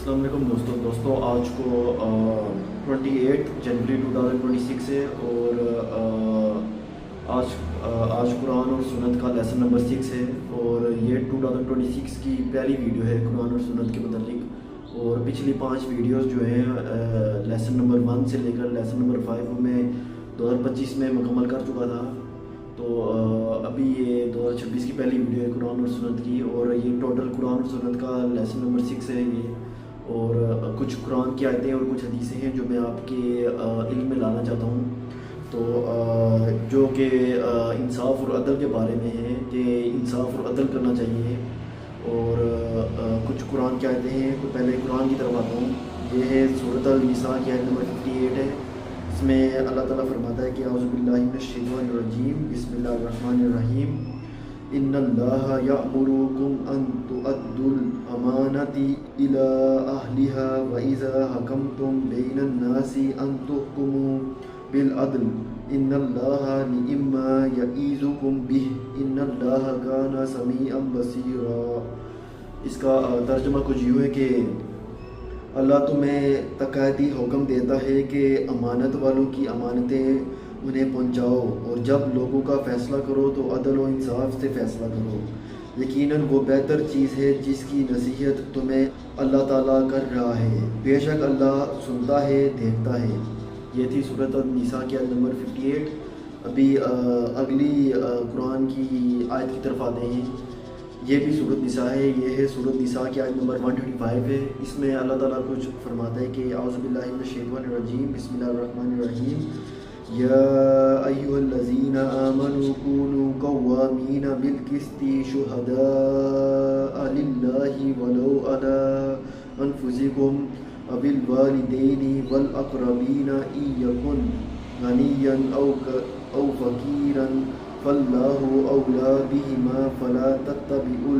السلام علیکم دوستوں آج کو 28 جنوری 2026 ہے اور آج قرآن اور سنت کا لیسن نمبر 6 ہے اور یہ 2026 کی پہلی ویڈیو ہے قرآن اور سنت کے متعلق۔ اور پچھلی 5 ویڈیوز جو ہیں لیسن نمبر 1 سے لے کر لیسن نمبر 5 میں 2025 میں مکمل کر چکا تھا، تو ابھی یہ 2026 کی پہلی ویڈیو ہے قرآن اور سنت کی، اور یہ ٹوٹل قرآن اور سنت کا لیسن نمبر 6 ہے یہ۔ اور کچھ قرآن کی آیتیں اور کچھ حدیثیں ہیں جو میں آپ کے علم میں لانا چاہتا ہوں، تو جو کہ انصاف اور عدل کے بارے میں ہے کہ انصاف اور عدل کرنا چاہیے۔ اور کچھ قرآن کی آیتیں ہیں، تو پہلے قرآن کی طرف آتا ہوں۔ یہ ہے سورۃ النساء کی آیت نمبر 58 ہے۔ اس میں اللہ تعالیٰ فرماتا ہے کہ اعوذ باللہ من الشیطان الرجیم، بسم اللہ الرحمن الرحیم، ان اللہ یأمرکم ان تؤدوا الامانات الی اہلها واذا حکمتم بین الناس ان تحکموا بالعدل ان اللہ نعم ما یعظکم بہ ان اللہ کان سمیعا بصیرا۔ اس کا ترجمہ کچھ یوں ہے کہ اللہ تمہیں تقاعدی حکم دیتا ہے کہ امانت والوں کی امانتیں انہیں پہنچاؤ، اور جب لوگوں کا فیصلہ کرو تو عدل و انصاف سے فیصلہ کرو، یقیناً وہ بہتر چیز ہے جس کی نصیحت تمہیں اللہ تعالیٰ کر رہا ہے، بے شک اللہ سنتا ہے دیکھتا ہے۔ یہ تھی سورۃ النساء کی آیت نمبر 58۔ ابھی اگلی قرآن کی آیت کی طرف آتے ہیں۔ یہ بھی سورۃ نساء ہے، یہ ہے سورۃ نساء کی آیت نمبر 135 ہے۔ اس میں اللہ تعالیٰ کچھ فرماتا ہے کہ اعوذ باللہ من الشیطان الرجیم، بسم اللہ الرحمن الرحیم، یا ایھا الذین آمنوا کونوا قوامین بالقسط شہداء للہ ولو علی انفسکم او الوالدین والاقربین ان یکن غنیا او فقیرا فاللہ اولی بہما فلا تتبعوا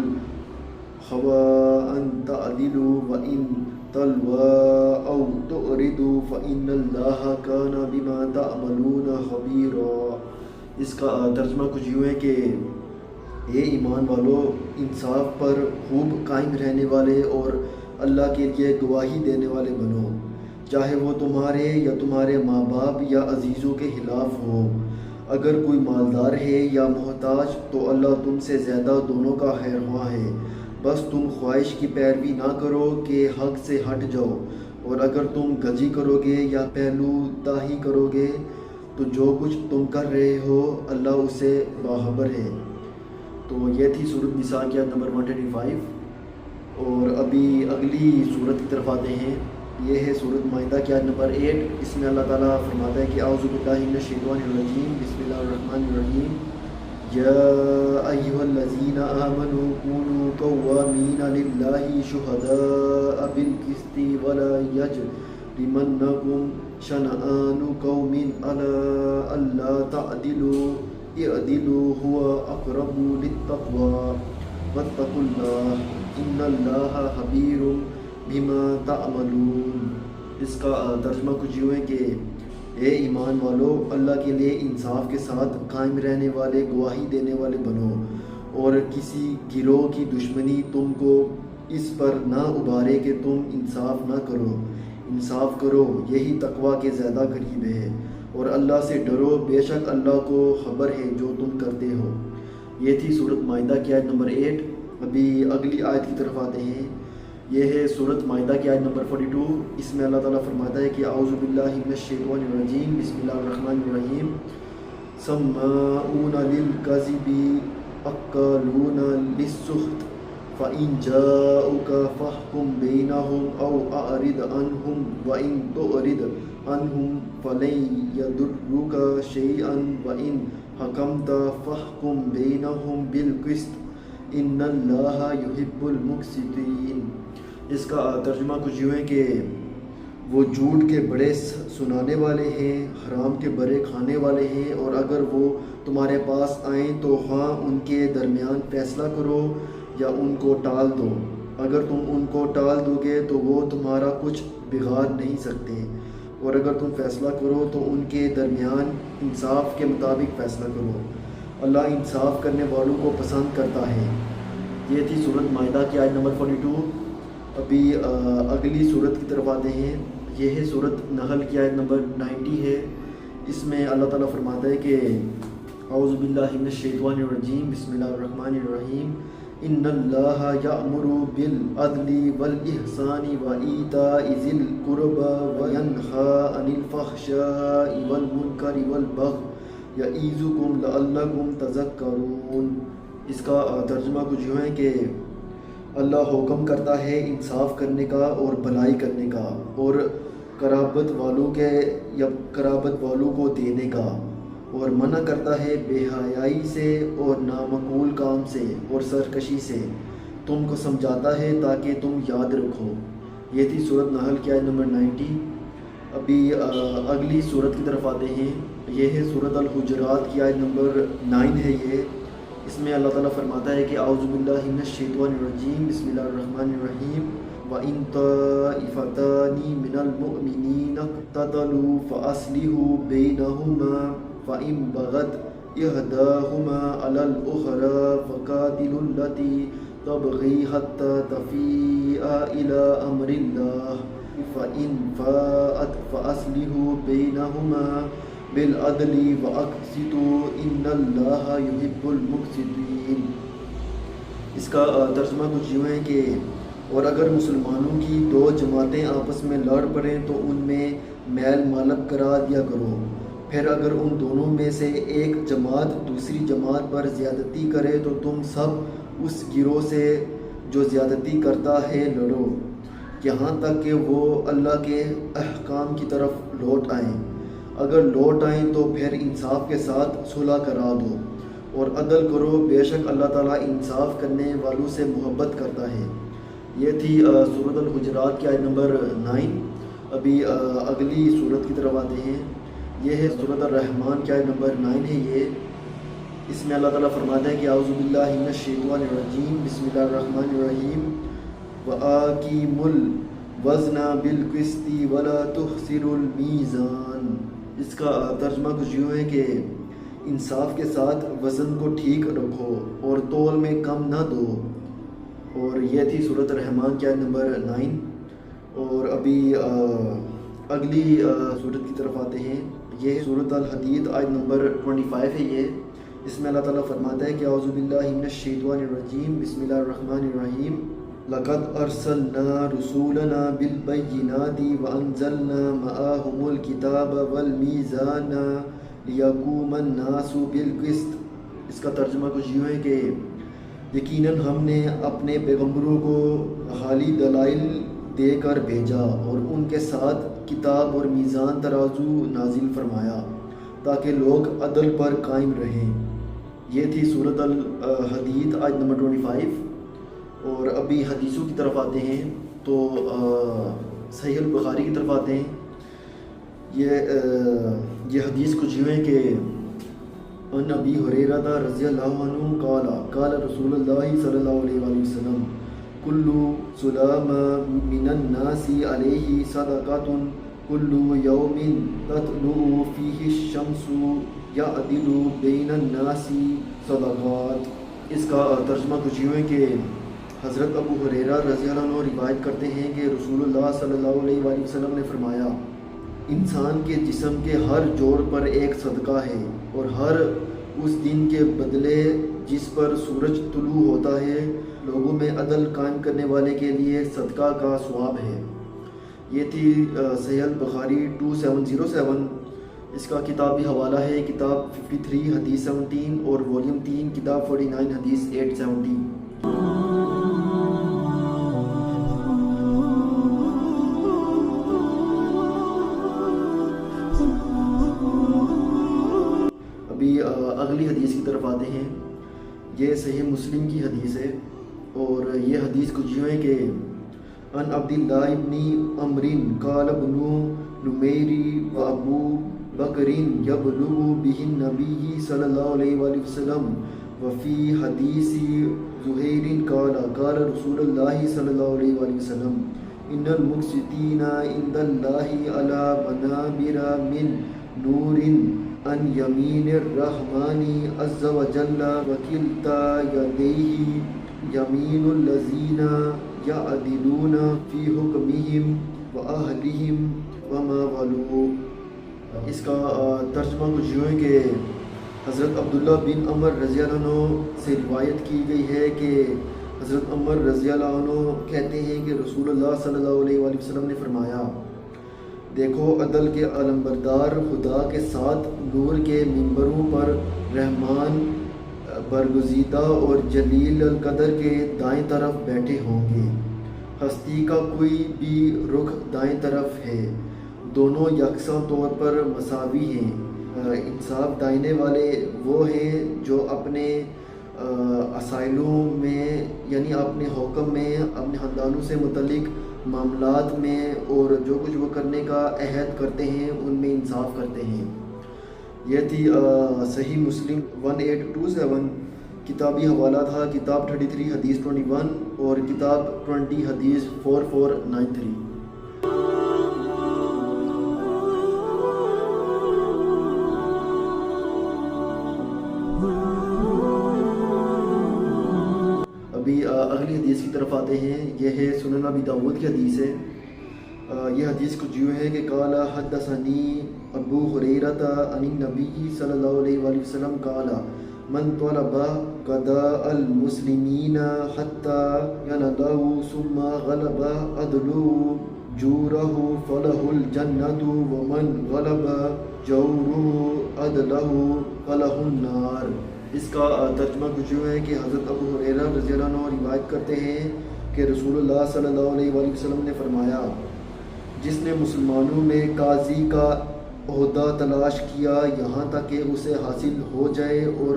الہوی ان تعدلوا وان تلووا او تعرضوا فإن اللہ کان بما تعملون خبیرا۔ اس کا ترجمہ کچھ یوں ہے کہ اے ایمان والو، انصاف پر خوب قائم رہنے والے اور اللہ کے لیے گواہی دینے والے بنو، چاہے وہ تمہارے یا تمہارے ماں باپ یا عزیزوں کے خلاف ہو۔ اگر کوئی مالدار ہے یا محتاج تو اللہ تم سے زیادہ دونوں کا خیر خواہ ہے، بس تم خواہش کی پیروی نہ کرو کہ حق سے ہٹ جاؤ، اور اگر تم گجی کرو گے یا پہلو تاہی کرو گے تو جو کچھ تم کر رہے ہو اللہ اسے باخبر ہے۔ تو یہ تھی سورۃ نساء کی آیت نمبر 135۔ اور ابھی اگلی سورت کی طرف آتے ہیں۔ یہ ہے سورۃ مائدہ کی آیت نمبر 8۔ اس میں اللہ تعالیٰ فرماتا ہے کہ اعوذ باللہ من الشیطان الرجیم، بسم اللہ الرحمن الرحیم، یا ایھا الذین آمنوا کونوا قوامین للہ شہداء بالقسط ولا یجرمنکم شنآن قوم علی الا تعدلوا اعدلوا هو اقرب للتقوی واتقوا اللہ ان اللہ خبیر بما تعملون۔ اس کا ترجمہ کچھ یوں ہے کہ اے ایمان والو، اللہ کے لیے انصاف کے ساتھ قائم رہنے والے گواہی دینے والے بنو، اور کسی گروہ کی دشمنی تم کو اس پر نہ ابھارے کہ تم انصاف نہ کرو۔ انصاف کرو، یہی تقوی کے زیادہ قریب ہے، اور اللہ سے ڈرو، بے شک اللہ کو خبر ہے جو تم کرتے ہو۔ یہ تھی سورۃ مائدہ کی آیت نمبر 8۔ ابھی اگلی آیت کی طرف آتے ہیں۔ یہ ہے سورۃ مائدہ کی آیت نمبر 42۔ اس میں اللہ تعالیٰ فرماتا ہے کہ اعوذ باللہ من الشیطان الرجیم، بسم اللہ الرحمن الرحیم، سماعون للکذب اکالون للسحت فإن جاؤک فاحکم بینہم او اعرض عنہم وإن تعرض عنہم فلن یضروک شیئا وإن حکمت فاحکم بینہم بالقسط ان اللہ یحب المقسطین۔ اس کا ترجمہ کچھ یوں ہے کہ وہ جھوٹ کے بڑے سنانے والے ہیں، حرام کے بڑے کھانے والے ہیں، اور اگر وہ تمہارے پاس آئیں تو خواہ ان کے درمیان فیصلہ کرو یا ان کو ٹال دو، اگر تم ان کو ٹال دو گے تو وہ تمہارا کچھ بگاڑ نہیں سکتے، اور اگر تم فیصلہ کرو تو ان کے درمیان انصاف کے مطابق فیصلہ کرو، اللہ انصاف کرنے والوں کو پسند کرتا ہے۔ یہ تھی سورۃ مائدہ کی آیت نمبر 42۔ ابھی اگلی صورت کی طرف آتے ہیں. یہ ہے صورت نحل کی آیت نمبر 90 ہے. اس میں اللہ تعالیٰ فرماتا ہے کہ اعوذ باللہ من الشیطان الرجیم بسم اللہ الرحمن الرحیم ان اللہ یأمر بالعدل والاحسان وایتاء ذی القربى وینہی عن الفحشاء والمنکر والبغی یعظکم لعلکم تذکرون. اس کا ترجمہ کچھ یوں ہے کہ اللہ حکم کرتا ہے انصاف کرنے کا اور بھلائی کرنے کا اور قرابت والوں کو دینے کا، اور منع کرتا ہے بے حیائی سے اور نامعقول کام سے اور سرکشی سے. تم کو سمجھاتا ہے تاکہ تم یاد رکھو. یہ تھی صورت نحل کی آیت نمبر 90. ابھی اگلی صورت کی طرف آتے ہیں. یہ ہے صورت الحجرات کی آیت نمبر 9 ہے. اس میں اللہ تعالیٰ فرماتا ہے کہ اعوذ باللہ من الشیطان الرجیم بسم اللہ الرحمن الرحیم وَإِن طَائِفَتَانِ مِنَ الْمُؤْمِنِينَ اقْتَتَلُوا فَأَصْلِحُوا بَيْنَهُمَا فَإِن بَغَتْ إِحْدَاهُمَا عَلَى الْأُخْرَى فَقَاتِلُوا الَّتِي تَبْغِي حَتَّى تَفِيءَ إِلَى أَمْرِ اللَّهِ فَإِن فَاءَتْ فَأَصْلِحُوا بَيْنَهُمَا بالعدل واقسطوا ان اللہ یحب المقسطین. اس کا ترجمہ کچھ یوں ہے کہ اور اگر مسلمانوں کی دو جماعتیں آپس میں لڑ پڑیں تو ان میں میل مالک کرا دیا کرو. پھر اگر ان دونوں میں سے ایک جماعت دوسری جماعت پر زیادتی کرے تو تم سب اس گروہ سے جو زیادتی کرتا ہے لڑو یہاں تک کہ وہ اللہ کے احکام کی طرف لوٹ آئیں. اگر لوٹ آئیں تو پھر انصاف کے ساتھ صلح کرا دو اور عدل کرو، بے شک اللہ تعالیٰ انصاف کرنے والوں سے محبت کرتا ہے. یہ تھی سورۃ الحجرات کی آیت نمبر 9. ابھی اگلی صورت کی طرف آتے ہیں. یہ ہے سورۃ الرحمن کی آیت نمبر 9 ہے. اس میں اللہ تعالیٰ فرماتا ہے کہ اعوذ باللہ من الشیطان الرجیم بسم اللہ الرحمن الرحیم وَآقِیمُوا الْوَزْنَ بِالْقِسْطِ وَلَا تُخْسِرُوا الْمِیزَانَ. اس کا ترجمہ کچھ یوں ہے کہ انصاف کے ساتھ وزن کو ٹھیک رکھو اور تول میں کم نہ دو. اور یہ تھی سورۃ الرحمن کی آیت نمبر 9. اور ابھی اگلی صورت کی طرف آتے ہیں. یہ سورۃ الحدید آیت نمبر 25 ہے. اس میں اللہ تعالیٰ فرماتا ہے کہ اعوذ باللہ من الشیطان الرجیم بسم اللہ الرحمن الرحیم لَقَدْ أَرْسَلْنَا رُسُولَنَا بِالْبَيِّنَاتِ وَأَنزَلْنَا مَعَهُمُ الْكِتَابَ وَالْمِيزَانَ لِيَقُومَ النَّاسُ بِالْقِسْطِ. اس کا ترجمہ کچھ یوں ہے کہ یقیناً ہم نے اپنے پیغمبروں کو حالی دلائل دے کر بھیجا اور ان کے ساتھ کتاب اور میزان ترازو نازل فرمایا تاکہ لوگ عدل پر قائم رہیں. یہ تھی سورۃ الحدید آیت نمبر 25. اور ابھی حدیثوں کی طرف آتے ہیں تو صحیح البخاری کی طرف آتے ہیں. یہ حدیث کچھ یوں ہے کہ ان ابی ہریرہ رضی اللہ عنہ قال رسول اللہ صلی اللہ علیہ وآلہ وسلم کل سلام من الناس علیہ صدقۃ کل یوم تطلع فیہ الشمس یعدل بین الناس صدقات. اس کا ترجمہ کچھ یوں ہے کہ حضرت ابو ہریرہ رضی اللہ عنہ روایت کرتے ہیں کہ رسول اللہ صلی اللہ علیہ وآلہ وسلم نے فرمایا انسان کے جسم کے ہر جوڑ پر ایک صدقہ ہے اور ہر اس دن کے بدلے جس پر سورج طلوع ہوتا ہے لوگوں میں عدل قائم کرنے والے کے لیے صدقہ کا ثواب ہے. یہ تھی صحیح البخاری 2707. اس کا کتابی حوالہ ہے کتاب 53 حدیث 17 اور والیوم 3 کتاب 49 حدیث 817. اگلی حدیث کی طرف آتے ہیں. یہ صحیح مسلم کی حدیث ہے اور یہ حدیث کچھ یوں ہے کہ ان عبداللہ ابن عمر قال ابن نمیر و ابو بکر یبلغ به النبی صلی اللہ علیہ وآلہ وسلم وفی حدیث زہیر قال رسول اللہ صلی اللہ علیہ وآلہ وسلم ان المقسطین عند اللہ علی منابر من نور ان یمین الرحمن عز وجل وکلتا یدیہ یمین الذین يعدلون في حكمهم وأهلهم وما ولوا. اس کا ترجمہ کچھ یوں ہے کہ حضرت عبداللہ بن عمر رضی اللہ عنہ سے روایت کی گئی ہے کہ حضرت عمر رضی اللہ عنہ کہتے ہیں کہ رسول اللہ صلی اللہ علیہ وآلہ وسلم نے فرمایا، دیکھو عدل کے علمبردار خدا کے ساتھ نور کے منبروں پر رحمان برگزیدہ اور جلیل القدر کے دائیں طرف بیٹھے ہوں گے. ہستی کا کوئی بھی رخ دائیں طرف ہے، دونوں یکساں طور پر مساوی ہیں. انصاف دائنے والے وہ ہیں جو اپنے اسائلوں میں یعنی اپنے حکم میں اپنے خاندانوں سے متعلق معاملات میں اور جو کچھ وہ کرنے کا عہد کرتے ہیں ان میں انصاف کرتے ہیں. یہ تھی صحیح مسلم 1827. کتابی حوالہ تھا کتاب 33 حدیث 21 اور کتاب 20 حدیث 4493. ابھی اگلی حدیث کی طرف آتے ہیں. یہ ہے سنن ابی داود کی حدیث ہے. یہ حدیث کچھ یوں ہے کہ قال حدثنی ابو ہریرہ عن النبی صلی اللہ علیہ وآلہ وسلم قال من طلب قضاء المسلمین حتى ينالہ ثم غلب عدلہ جورہ فلہ الجنۃ ومن غلب جورہ عدلہ فلہ النار. اس کا ترجمہ کچھ یوں ہے کہ حضرت ابو ہریرہ رضی اللہ عنہ روایت کرتے ہیں کہ رسول اللہ صلی اللہ علیہ وآلہ وسلم نے فرمایا، جس نے مسلمانوں میں قاضی کا عہدہ تلاش کیا یہاں تک کہ اسے حاصل ہو جائے اور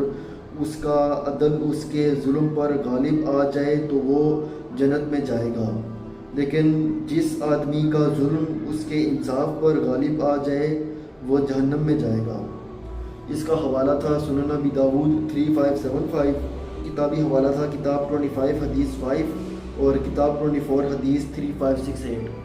اس کا عدل اس کے ظلم پر غالب آ جائے تو وہ جنت میں جائے گا، لیکن جس آدمی کا ظلم اس کے انصاف پر غالب آ جائے وہ جہنم میں جائے گا. اس کا حوالہ تھا سنن ابی داود 3575. کتابی حوالہ تھا کتاب 25 حدیث 5 اور کتاب 24 حدیث 3568.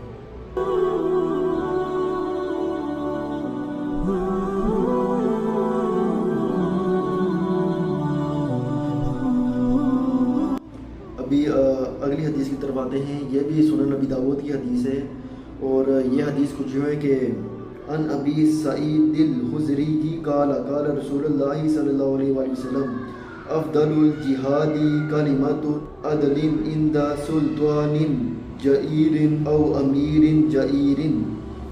ابھی اگلی حدیث کی طرف آتے ہیں. یہ بھی سنن ابی داود کی حدیث ہے اور یہ حدیث کچھ یوں ہے کہ ان ابی سعید الخدری قال قال رسول اللہ صلی اللہ علیہ وآلہ وسلم افضل الجہاد کلمۃ عدل عند سلطان جئیر او امیر جئیر.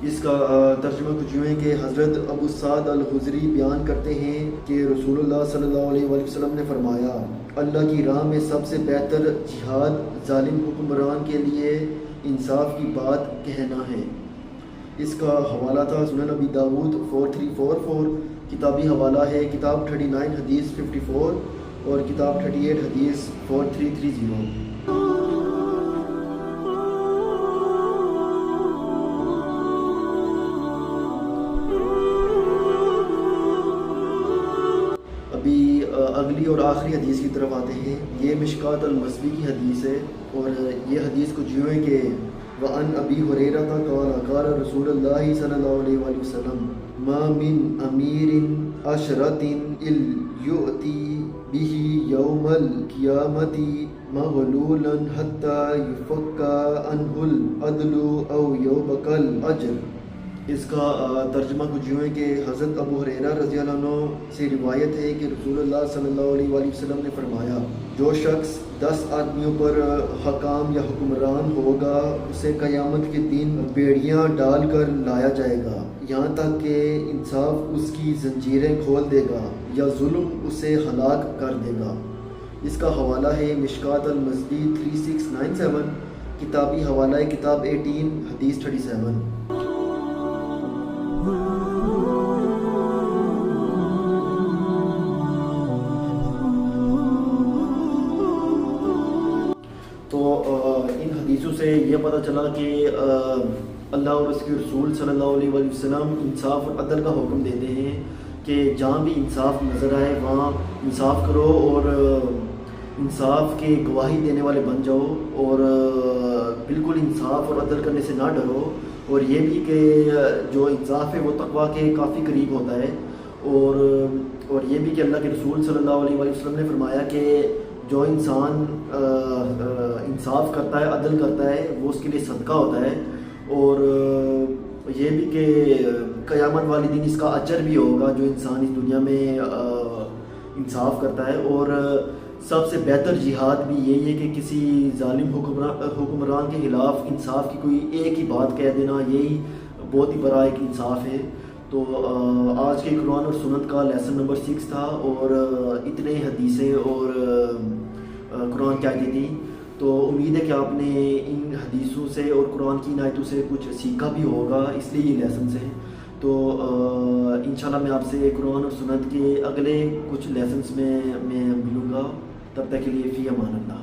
اس کا ترجمہ کچھ یوں ہے کہ حضرت ابو سعد الخدری بیان کرتے ہیں کہ رسول اللہ صلی اللہ علیہ وآلہ وسلم نے فرمایا، اللہ کی راہ میں سب سے بہتر جہاد ظالم حکمران کے لیے انصاف کی بات کہنا ہے. اس کا حوالہ تھا سنن ابی داود 4344. کتابی حوالہ ہے کتاب 39 حدیث 54 اور کتاب 38 حدیث 4330. ابھی اگلی اور آخری حدیث کی طرف آتے ہیں. یہ مشکات المصبی کی حدیث ہے اور یہ حدیث کچھ یوں ہے کہ وعن ابی ہریرہ قال قال رسول اللہ صلی اللہ علیہ وآلہ وسلم ما من امیر عشرۃ یؤتی به یوم القیامۃ مغلولا حتى یفک عنہ العدل او یوبق الاجر. اس کا ترجمہ کچھ یوں ہے کہ حضرت ابو ہریرہ رضی اللہ عنہ سے روایت ہے کہ رسول اللہ صلی اللہ علیہ وآلہ وسلم نے فرمایا، جو شخص 10 آدمیوں پر حکام یا حکمران ہوگا اسے قیامت کے دن بیڑیاں ڈال کر لایا جائے گا یہاں تک کہ انصاف اس کی زنجیریں کھول دے گا یا ظلم اسے ہلاک کر دے گا. اس کا حوالہ ہے مشکات المصبی 3697. کتابی حوالہ ہے کتاب 18 حدیث 37. سے یہ پتہ چلا کہ اللہ اور اس کے رسول صلی اللہ علیہ وآلہ وسلم انصاف اور عدل کا حکم دیتے ہیں کہ جہاں بھی انصاف نظر آئے وہاں انصاف کرو اور انصاف کے گواہی دینے والے بن جاؤ اور بالکل انصاف اور عدل کرنے سے نہ ڈرو. اور یہ بھی کہ جو انصاف ہے وہ تقویٰ کے کافی قریب ہوتا ہے. اور یہ بھی کہ اللہ کے رسول صلی اللہ علیہ وآلہ وسلم نے فرمایا کہ جو انسان انصاف کرتا ہے، عدل کرتا ہے، وہ اس کے لیے صدقہ ہوتا ہے، اور یہ بھی کہ قیامت والے دن اس کا اجر بھی ہوگا جو انسان اس دنیا میں انصاف کرتا ہے۔ اور سب سے بہتر جہاد بھی یہی ہے کہ کسی ظالم حکمران کے خلاف انصاف کی کوئی ایک ہی بات کہہ دینا، یہی بہت ہی بڑا ایک انصاف ہے۔ تو آج کے قرآن اور سنت کا لیسن نمبر 6 تھا، اور اتنے حدیثیں اور قرآن کی آیتیں تھیں۔ تو امید ہے کہ آپ نے ان حدیثوں سے اور قرآن کی ان آیتوں سے کچھ سیکھا بھی ہوگا، اس لیے یہ لیسنس ہیں۔ تو انشاءاللہ میں آپ سے قرآن اور سنت کے اگلے کچھ لیسنس میں ملوں گا، تب تک کے لیے فی امان اللہ۔